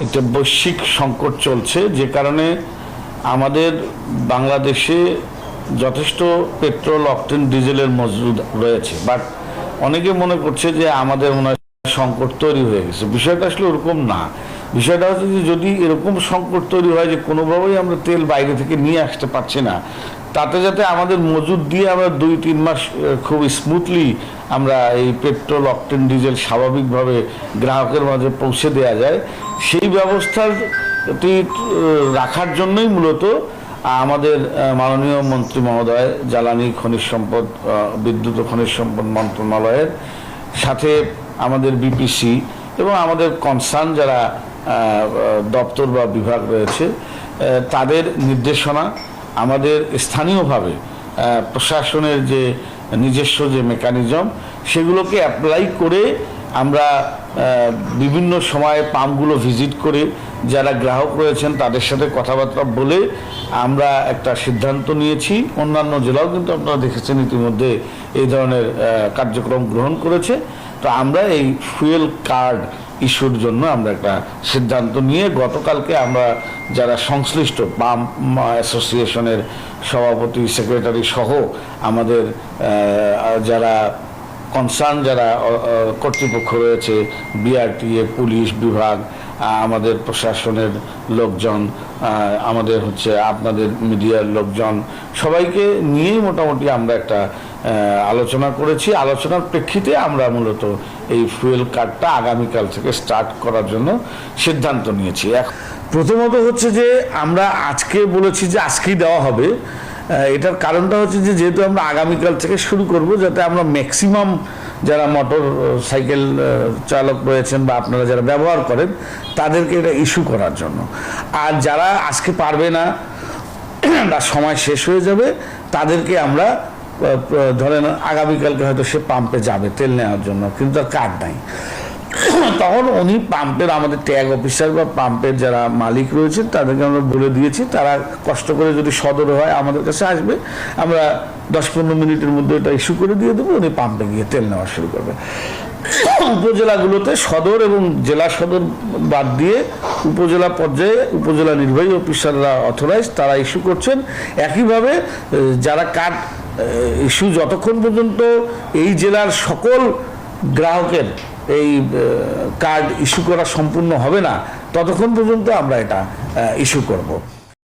একটা বৈশ্বিক সংকট চলছে, যে কারণে আমাদের বাংলাদেশে যথেষ্ট পেট্রোল, অকটেন, ডিজেলের মজুদ রয়েছে, বাট অনেকে মনে করছে যে আমাদের মনে হয় সংকট তৈরি হয়ে গেছে। বিষয়টা আসলে ওরকম না। বিষয়টা হচ্ছে যে যদি এরকম সংকট তৈরি হয় যে কোনোভাবেই আমরা তেল বাইরে থেকে নিয়ে আসতে পারছি না, তাতে যাতে আমাদের মজুদ দিয়ে আমরা 2-3 মাস খুব স্মুথলি আমরা এই পেট্রোল, অকটেন, ডিজেল স্বাভাবিকভাবে গ্রাহকের মাঝে পৌঁছে দেওয়া যায়, সেই ব্যবস্থাটি রাখার জন্যই মূলত আমাদের মাননীয় মন্ত্রী মহোদয় জ্বালানি, খনিজ সম্পদ, বিদ্যুৎ ও খনিজ সম্পদ মন্ত্রণালয়ের সাথে আমাদের বিপিসি এবং আমাদের কনসার্ন যারা দপ্তর বা বিভাগ রয়েছে তাদের নির্দেশনা, আমাদের স্থানীয়ভাবে প্রশাসনের যে নিজস্ব যে মেকানিজম সেগুলোকে অ্যাপ্লাই করে আমরা বিভিন্ন সময়ে পাম্পগুলো ভিজিট করে যারা গ্রাহক রয়েছেন তাদের সাথে কথাবার্তা বলে আমরা একটা সিদ্ধান্ত নিয়েছি। অন্যান্য জেলাও কিন্তু আপনারা দেখেছেন ইতিমধ্যে এই ধরনের কার্যক্রম গ্রহণ করেছে। তো আমরা এই ফুয়েল কার্ড ইস্যুর জন্য আমরা একটা সিদ্ধান্ত নিয়ে গতকালকে আমরা যারা সংশ্লিষ্ট পাম্প অ্যাসোসিয়েশনের সভাপতি, সেক্রেটারি সহ আমাদের যারা কনসার্ন যারা কর্তৃপক্ষ রয়েছে, বিআরটিএ, পুলিশ বিভাগ, আমাদের প্রশাসনের লোকজন, আমাদের আপনাদের মিডিয়ার লোকজন, সবাইকে নিয়েই মোটামুটি আমরা একটা আলোচনা করেছি। আলোচনার প্রেক্ষিতে আমরা মূলত এই ফুয়েল কার্ডটা আগামীকাল থেকে স্টার্ট করার জন্য সিদ্ধান্ত নিয়েছি। প্রথমত হচ্ছে যে আমরা আজকে বলেছি যে আজকেই দেওয়া হবে। এটার কারণটা হচ্ছে যে যেহেতু আমরা আগামীকাল থেকে শুরু করব, যাতে আমরা ম্যাক্সিমাম যারা মোটর সাইকেল চালক রয়েছেন বা আপনারা যারা ব্যবহার করেন তাদেরকে এটা ইস্যু করার জন্য। আর যারা আজকে পারবে না বা সময় শেষ হয়ে যাবে তাদেরকে আমরা ধরেন আগামীকালকে হয়তো সে পাম্পে যাবে তেল নেওয়ার জন্য, কিন্তু তার কার্ড নাই, তখন উনি পাম্পের আমাদের ট্যাগ অফিসার বা পাম্পের যারা মালিক রয়েছেন তাদেরকে আমরা বলে দিয়েছি, তারা কষ্ট করে যদি সদর হয় আমাদের কাছে আসবে, আমরা 10-15 মিনিটের মধ্যে এটা ইস্যু করে দিয়ে দেবো, উনি পাম্পে গিয়ে তেল নেওয়া শুরু করবে। উপজেলাগুলোতে সদর এবং জেলা সদর বাদ দিয়ে উপজেলা পর্যায়ে উপজেলা নির্বাহী অফিসাররা অথরাইজ তারা ইস্যু করছেন। একইভাবে যারা কার্ড ইস্যু যতক্ষণ পর্যন্ত এই জেলার সকল গ্রাহকের এই কার্ড ইস্যু করা সম্পূর্ণ হবে না ততক্ষণ পর্যন্ত আমরা এটা ইস্যু করব।